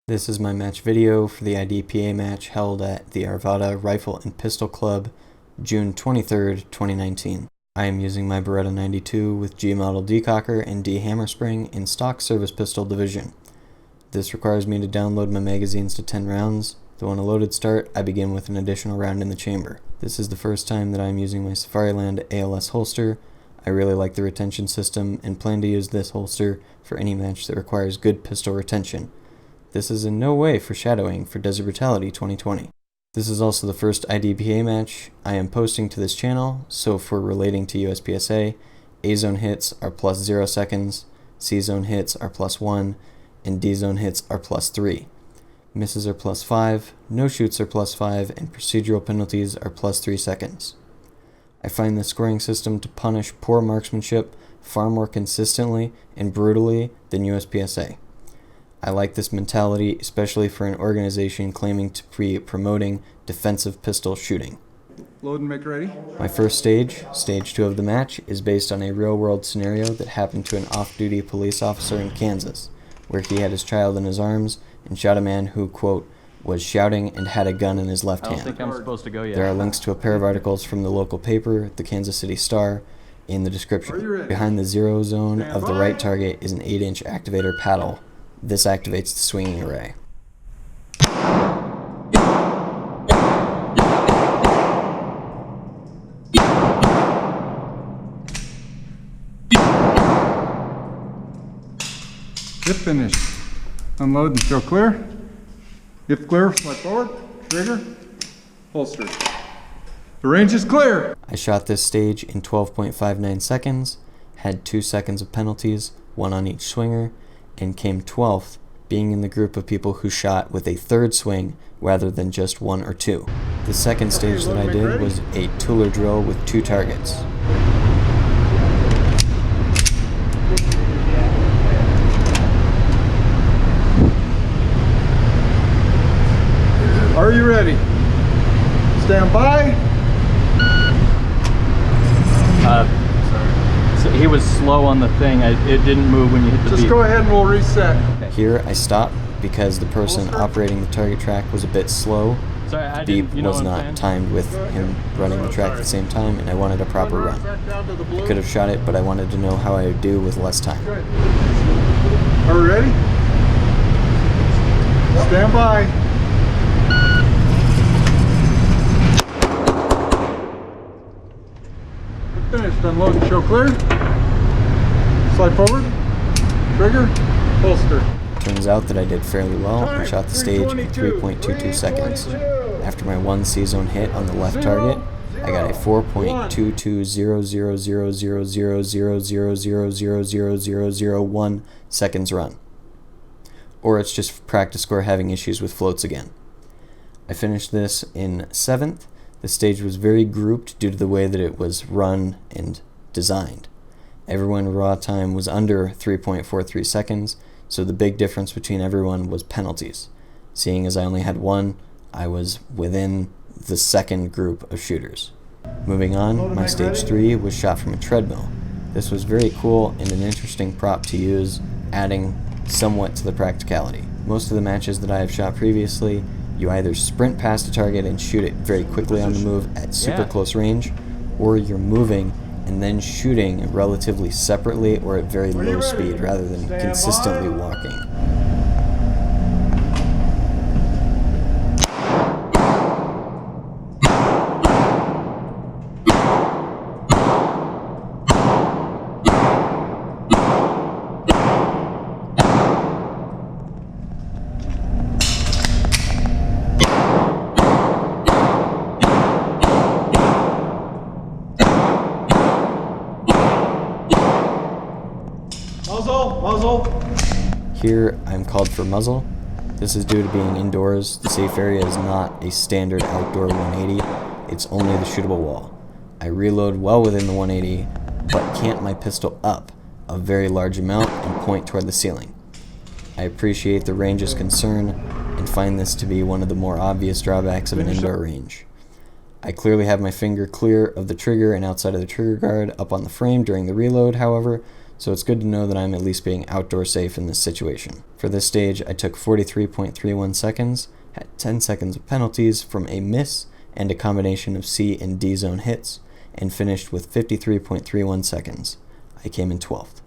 This is my match video for the IDPA match held at the Arvada Rifle and Pistol Club, June 23rd, 2019. I am using my Beretta 92 with G model decocker and D hammer spring in stock service pistol division. This requires me to download my magazines to 10 rounds, though on a loaded start I begin with an additional round in the chamber. This is the first time that I am using my Safariland ALS holster. I really like the retention system and plan to use this holster for any match that requires good pistol retention. This is in no way foreshadowing for Desert Brutality 2020. This is also the first IDPA match I am posting to this channel, so for relating to USPSA, A-zone hits are plus 0 seconds, C-zone hits are plus 1, and D-zone hits are plus 3. Misses are plus 5, no shoots are plus 5, and procedural penalties are plus 3 seconds. I find this scoring system to punish poor marksmanship far more consistently and brutally than USPSA. I like this mentality, especially for an organization claiming to be promoting defensive pistol shooting. Load and make ready. My first stage, stage 2 of the match, is based on a real-world scenario that happened to an off-duty police officer in Kansas, where he had his child in his arms and shot a man who, quote, was shouting and had a gun in his left hand. I don't think I'm supposed to go yet. There are links to a pair of articles from the local paper, the Kansas City Star, in the description. Behind the zero zone of the right target is an 8-inch activator paddle. This activates the swinging array. If finished, unload and show clear. If clear, slide forward, trigger, holster. The range is clear. I shot this stage in 12.59 seconds, had 2 seconds of penalties, 1 on each swinger, and came 12th, being in the group of people who shot with a third swing rather than just 1 or 2. The second stage that I did was a tooler drill with 2 targets. Are you ready? Stand by. So he was slow on the thing. It didn't move when you hit the beat. Just go ahead and we'll reset. Here I stopped because the person operating the target track was a bit slow. Sorry, The beep was not timed with him running the track at the same time, and I wanted a proper run. I could have shot it, but I wanted to know how I would do with less time. Are we ready? Stand by. Finished. Unload and show clear. Slide forward. Trigger. Holster. Turns out that I did fairly well and shot the stage in 3.22 seconds. After my 1 C-zone hit on the left target, I got a 4.2200000000000001 seconds run. Or it's just practice score having issues with floats again. I finished this in 7th. The stage was very grouped due to the way that it was run and designed. Everyone raw time was under 3.43 seconds, so the big difference between everyone was penalties. Seeing as I only had 1, I was within the second group of shooters. Moving on, my stage 3 was shot from a treadmill. This was very cool and an interesting prop to use, adding somewhat to the practicality. Most of the matches that I have shot previously, you either sprint past a target and shoot it very quickly on the move at super close range, or you're moving and then shooting relatively separately or at very low speed rather than consistently walking. Muzzle. Here, I'm called for muzzle. This is due to being indoors. The safe area is not a standard outdoor 180. It's only the shootable wall. I reload well within the 180, but cant my pistol up a very large amount and point toward the ceiling. I appreciate the range's concern and find this to be one of the more obvious drawbacks of an indoor range. I clearly have my finger clear of the trigger and outside of the trigger guard up on the frame during the reload, however, so it's good to know that I'm at least being outdoor safe in this situation. For this stage, I took 43.31 seconds, had 10 seconds of penalties from a miss and a combination of C and D zone hits, and finished with 53.31 seconds. I came in 12th.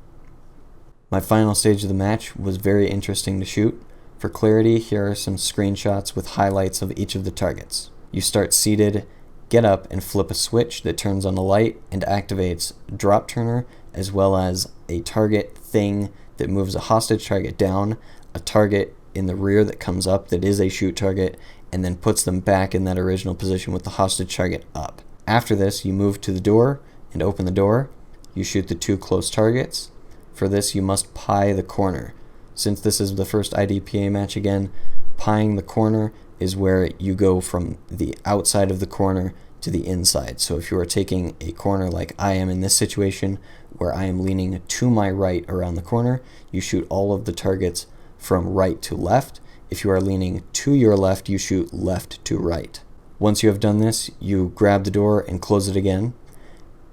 My final stage of the match was very interesting to shoot. For clarity, here are some screenshots with highlights of each of the targets. You start seated, get up and flip a switch that turns on the light and activates drop turner, as well as a target thing that moves a hostage target down, a target in the rear that comes up that is a shoot target, and then puts them back in that original position with the hostage target up. After this, you move to the door and open the door. You shoot the 2 close targets. For this, you must pie the corner. Since this is the first IDPA match again, pieing the corner is where you go from the outside of the corner to the inside. So if you are taking a corner like I am in this situation, where I am leaning to my right around the corner, you shoot all of the targets from right to left. If you are leaning to your left, you shoot left to right. Once you have done this, you grab the door and close it again.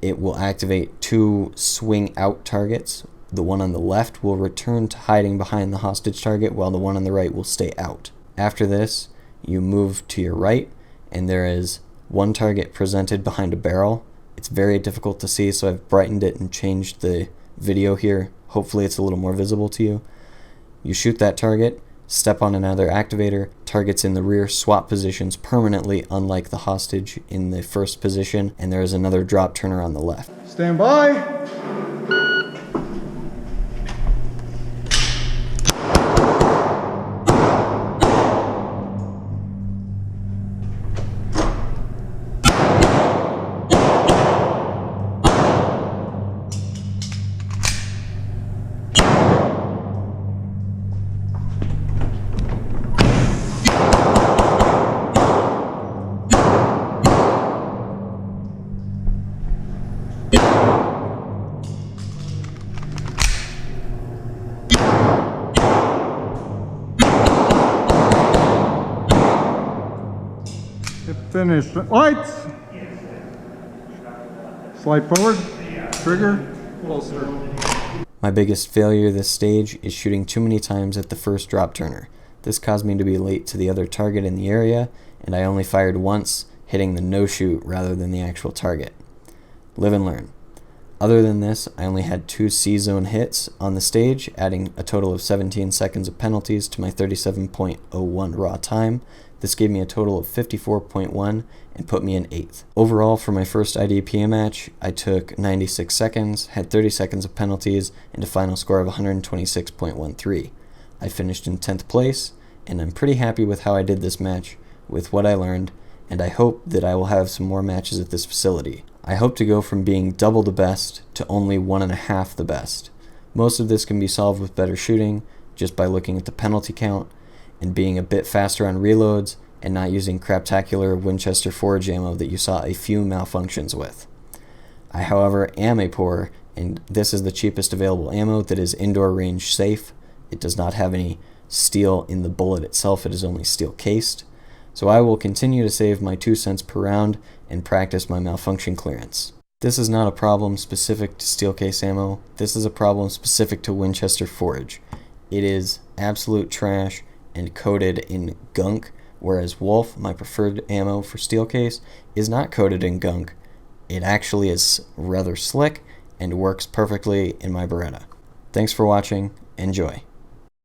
It will activate 2 swing out targets. The one on the left will return to hiding behind the hostage target, while the one on the right will stay out. After this, you move to your right, and there is 1 target presented behind a barrel. It's very difficult to see, so I've brightened it and changed the video here. Hopefully it's a little more visible to you. You shoot that target, step on another activator, targets in the rear swap positions permanently, unlike the hostage in the first position, and there is another drop turner on the left. Stand by. Finish. Lights. Slide forward. Trigger. Holster. My biggest failure this stage is shooting too many times at the first drop turner. This caused me to be late to the other target in the area, and I only fired once, hitting the no-shoot rather than the actual target. Live and learn. Other than this, I only had 2 C-zone hits on the stage, adding a total of 17 seconds of penalties to my 37.01 raw time. This gave me a total of 54.1 and put me in 8th. Overall, for my first IDPA match, I took 96 seconds, had 30 seconds of penalties, and a final score of 126.13. I finished in 10th place, and I'm pretty happy with how I did this match, with what I learned, and I hope that I will have some more matches at this facility. I hope to go from being double the best to only 1.5 the best. Most of this can be solved with better shooting, just by looking at the penalty count, and being a bit faster on reloads, and not using craptacular Winchester forage ammo that you saw a few malfunctions with. I, however, am a pour, and this is the cheapest available ammo that is indoor range safe. It does not have any steel in the bullet itself, it is only steel cased. So I will continue to save my 2 cents per round and practice my malfunction clearance. This is not a problem specific to steel case ammo, this is a problem specific to Winchester forage. It is absolute trash and coated in gunk, whereas Wolf, my preferred ammo for steel case, is not coated in gunk. It actually is rather slick and works perfectly in my Beretta. Thanks for watching. Enjoy.